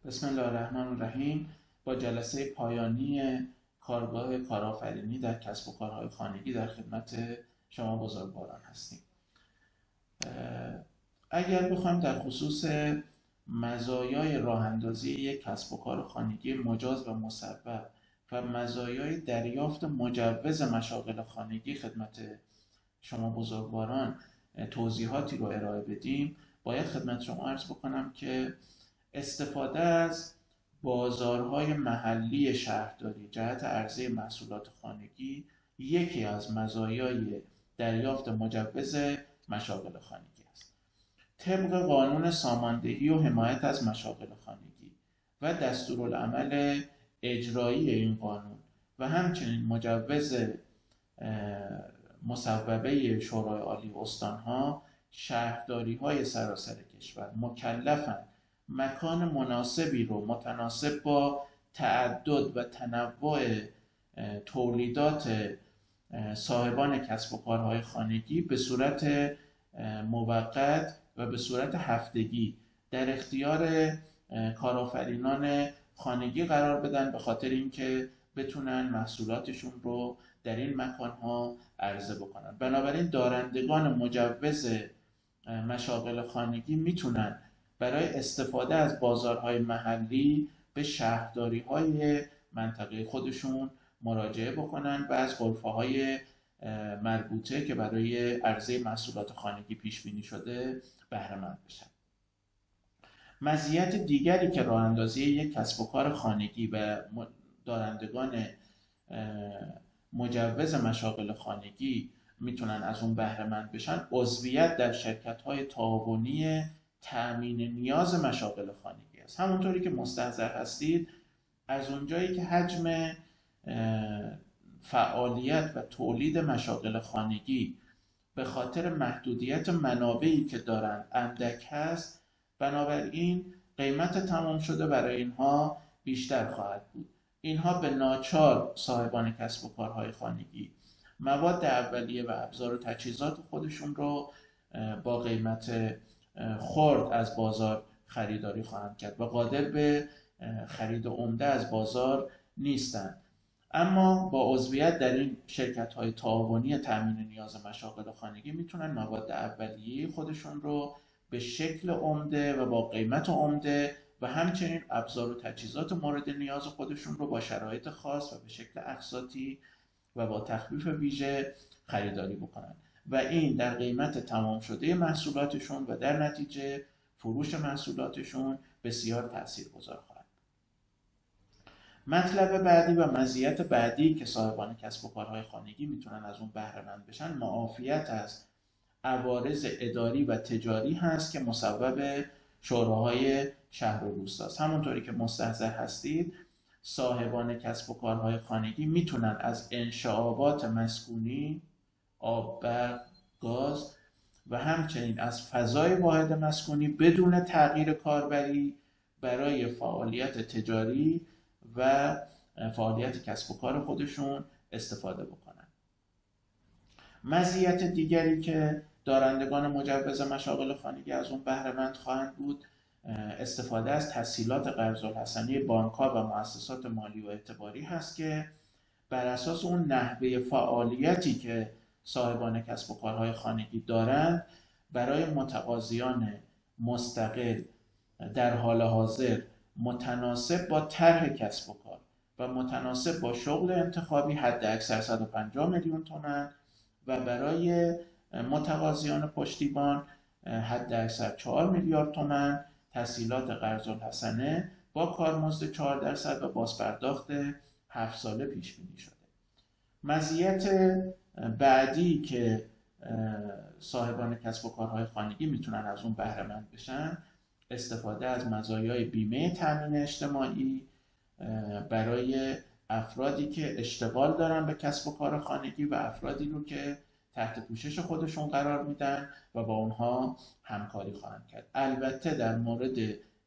بسم الله الرحمن الرحیم. با جلسه پایانی کارگاه کارآفرینی در کسب و کارهای خانگی در خدمت شما بزرگواران هستیم. اگر بخوایم در خصوص مزایای راه اندازی یک کسب و کار خانگی مجاز و مصوب و مزایای دریافت مجوز مشاغل خانگی خدمت شما بزرگواران توضیحاتی رو ارائه بدیم، باید خدمت شما عرض بکنم که استفاده از بازارهای محلی شهرداری جهت عرضه محصولات خانگی یکی از مزایای دریافت مجوز مشاغل خانگی است. طبق قانون ساماندهی و حمایت از مشاغل خانگی و دستورالعمل اجرایی این قانون و همچنین مجوز مصوبه شورای عالی استانها، شهرداری‌های سراسر کشور مکلفند مکان مناسبی رو متناسب با تعدد و تنوع تولیدات صاحبان کسب و کارهای خانگی به صورت موقت و به صورت هفتگی در اختیار کارآفرینان خانگی قرار بدن، به خاطر اینکه بتونن محصولاتشون رو در این مکانها عرضه بکنن. بنابراین دارندگان مجوز مشاغل خانگی میتونن برای استفاده از بازارهای محلی به شهرداری‌های منطقه خودشون مراجعه بکنن و از غرفه‌های مربوطه که برای عرضه محصولات خانگی پیش بینی شده بهره مند بشن. مزیت دیگری که راه اندازی یک کسب و کار خانگی و دارندگان مجوز مشاغل خانگی میتونن از اون بهره مند بشن، عضویت در شرکت‌های تعاونی تأمین نیاز مشاغل خانگی است. همونطوری که مستحضر هستید، از اونجایی که حجم فعالیت و تولید مشاغل خانگی به خاطر محدودیت منابعی که دارن اندک هست، بنابراین قیمت تمام شده برای اینها بیشتر خواهد بود. اینها به ناچار صاحبان کسب و کارهای خانگی مواد اولیه و ابزار و تجهیزات خودشون رو با قیمت خرد از بازار خریداری خواهند کرد و قادر به خرید عمده از بازار نیستند. اما با عضویت در این شرکت‌های تعاونی تأمین نیاز مشاغل خانگی میتونن مواد اولیه خودشون رو به شکل عمده و با قیمت عمده و همچنین ابزار و تجهیزات مورد نیاز خودشون رو با شرایط خاص و به شکل اقساطی و با تخفیف ویژه خریداری بکنن و این در قیمت تمام شده محصولاتشون و در نتیجه فروش محصولاتشون بسیار تاثیرگذار خواهد. مطلب بعدی و مزیت بعدی که صاحبان کسب و کارهای خانگی میتونن از اون بهره مند بشن، معافیت از عوارض اداری و تجاری هست که مصوب شوراهای شهر و روستاست. همونطوری که مستحضر هستید، صاحبان کسب و کارهای خانگی میتونن از انشعابات مسکونی، آب، برق، گاز و همچنین از فضای واحد مسکونی بدون تغییر کاربری برای فعالیت تجاری و فعالیت کسب و کار خودشون استفاده بکنن. مزیت دیگری که دارندگان مجوز مشاغل خانگی از اون بهره مند خواهند بود، استفاده از تسهیلات قرض الحسنه بانک‌ها و مؤسسات مالی و اعتباری هست که بر اساس اون نحوه فعالیتی که صاحبان کسب و کارهای خانگی دارند، برای متقاضیان مستقل در حال حاضر متناسب با طرح کسب و کار و متناسب با شغل انتخابی حد اکثر 150 میلیون تومان و برای متقاضیان پشتیبان حد اکثر 4 میلیارد تومان تسهیلات قرض الحسنه با کارمزد 4% و بازپرداخت 7 ساله پیش بینی شده. مزیت بعدی که صاحبان کسب و کارهای خانگی میتونن از اون بهره مند بشن، استفاده از مزایای بیمه تامین اجتماعی برای افرادی که اشتغال دارن به کسب و کار خانگی و افرادی رو که تحت پوشش خودشون قرار میدن و با اونها همکاری خواهند کرد. البته در مورد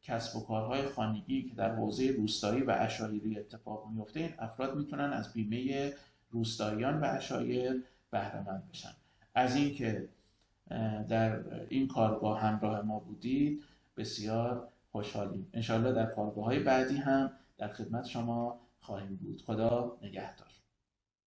کسب و کارهای خانگی که در حوزه روستایی و عشایری اتفاق میفته، این افراد میتونن از بیمه روستاییان و عشایر بهره مند بشن. از اینکه در این کارگاه همراه ما بودید بسیار خوشحالیم. انشالله در پارگاه های بعدی هم در خدمت شما خواهیم بود. خدا نگهدار.